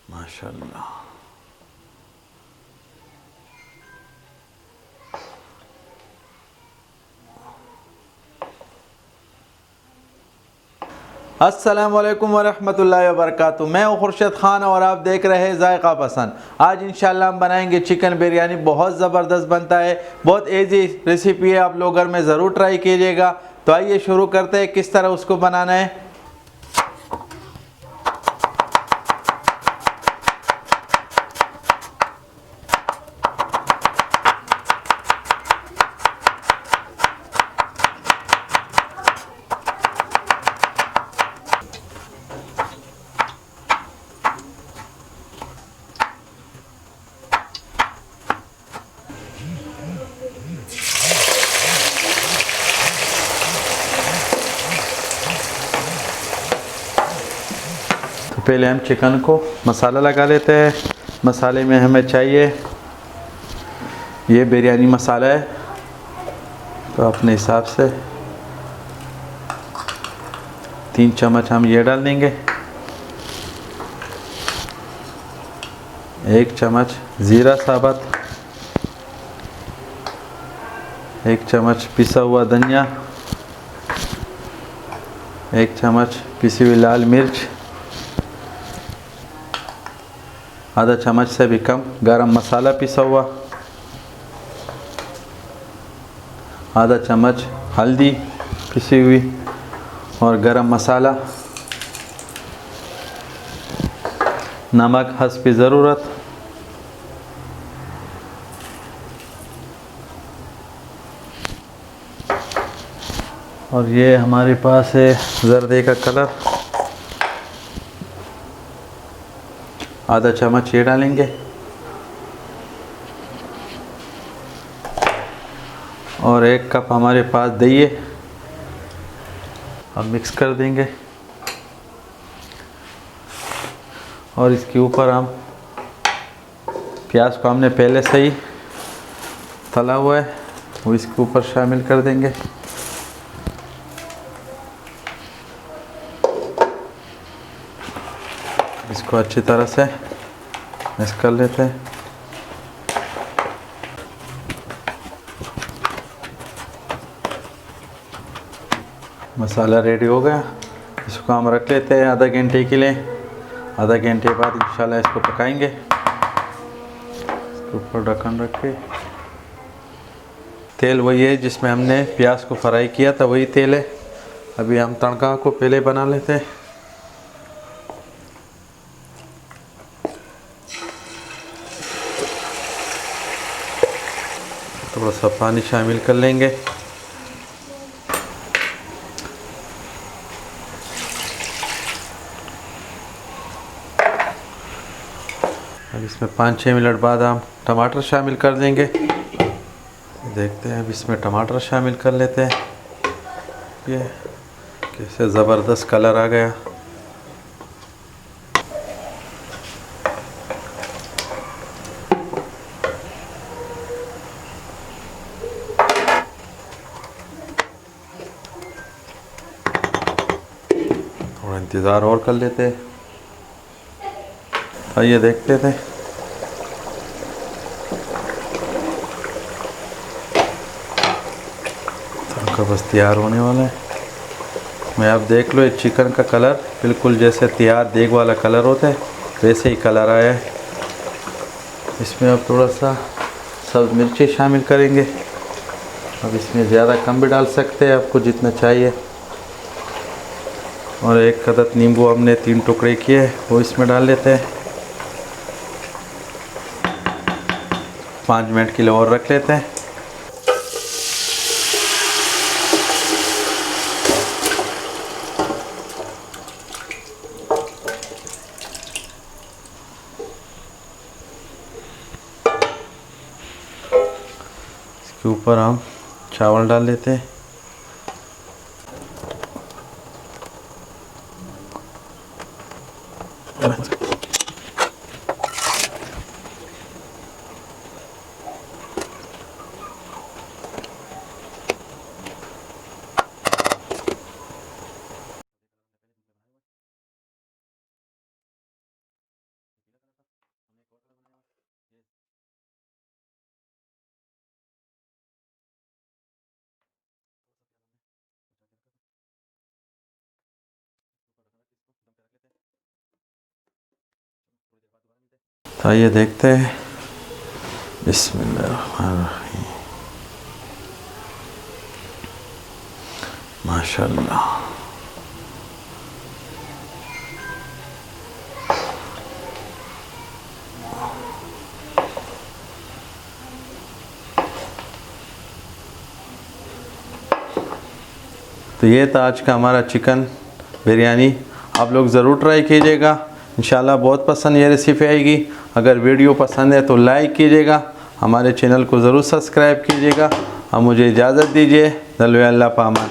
माशाल्लाह। अस्सलामुअलैकुम वरहमतुल्लाहि वबरकातुहू। मैं हूँ खुर्शीद खान और आप देख रहे हैं जायका पसंद। आज इंशाल्लाह हम बनाएंगे चिकन बिरयानी। बहुत ज़बरदस्त बनता है, बहुत इजी रेसिपी है, आप लोग घर में ज़रूर ट्राई कीजिएगा। तो आइए शुरू करते हैं किस तरह उसको बनाना है। तो पहले हम चिकन को मसाला लगा लेते हैं। मसाले में हमें चाहिए, ये बिरयानी मसाला है, तो अपने हिसाब से 3 चम्मच हम ये डाल देंगे। 1 चम्मच ज़ीरा साबुत, 1 चम्मच पिसा हुआ धनिया, 1 चम्मच पिसी हुई लाल मिर्च, आधा चम्मच से भी कम गरम मसाला पिसा हुआ, आधा चम्मच हल्दी पिसी हुई और गरम मसाला, नमक हस्ब ज़रूरत, और ये हमारे पास है ज़र्दे का कलर, आधा चम्मच ये डालेंगे, और 1 कप हमारे पास दही है, हम मिक्स कर देंगे। और इसके ऊपर हम प्याज को हमने पहले से ही तला हुआ है, वो इसके ऊपर शामिल कर देंगे। इसको अच्छी तरह से मिक्स कर लेते हैं। मसाला रेडी हो गया, इसको हम रख लेते हैं आधा घंटे के लिए। आधा घंटे बाद इंशाल्लाह इसको पकाएंगे। इसके ऊपर ढक्कन रख के, तेल वही है जिसमें हमने प्याज को फ्राई किया था, वही तेल है। अभी हम तड़का को पहले बना लेते हैं। थोड़ा सा पानी शामिल कर लेंगे। अब इसमें 5-6 मिनट बाद हम टमाटर शामिल कर देंगे। देखते हैं, अब इसमें टमाटर शामिल कर लेते हैं। ये कैसे ज़बरदस्त कलर आ गया। थोड़ा इंतज़ार और कर लेते हैं। आइए देखते थे। तड़का बस तैयार होने वाला है। मैं आप देख लो, ये चिकन का कलर बिल्कुल जैसे तैयार देग वाला कलर होता है वैसे ही कलर आया है। इसमें अब थोड़ा सा सब्ज़ मिर्ची शामिल करेंगे। अब इसमें ज़्यादा कम भी डाल सकते हैं, आपको जितना चाहिए। और 1 अदद नींबू हमने 3 टुकड़े किए, वो इसमें डाल लेते हैं। 5 मिनट के लिए और रख लेते हैं। इसके ऊपर हम चावल डाल लेते हैं। तो आइए देखते हैं। बिस्मिल्लाहिर्रहमानिर्रहीम। माशाअल्लाह। तो ये था आज का हमारा चिकन बिरयानी। आप लोग ज़रूर ट्राई कीजिएगा, इंशाल्लाह बहुत पसंद ये रेसिपी आएगी। अगर वीडियो पसंद है तो लाइक कीजिएगा, हमारे चैनल को ज़रूर सब्सक्राइब कीजिएगा। अब मुझे इजाज़त दीजिए। दलवे अल्लाह पामान।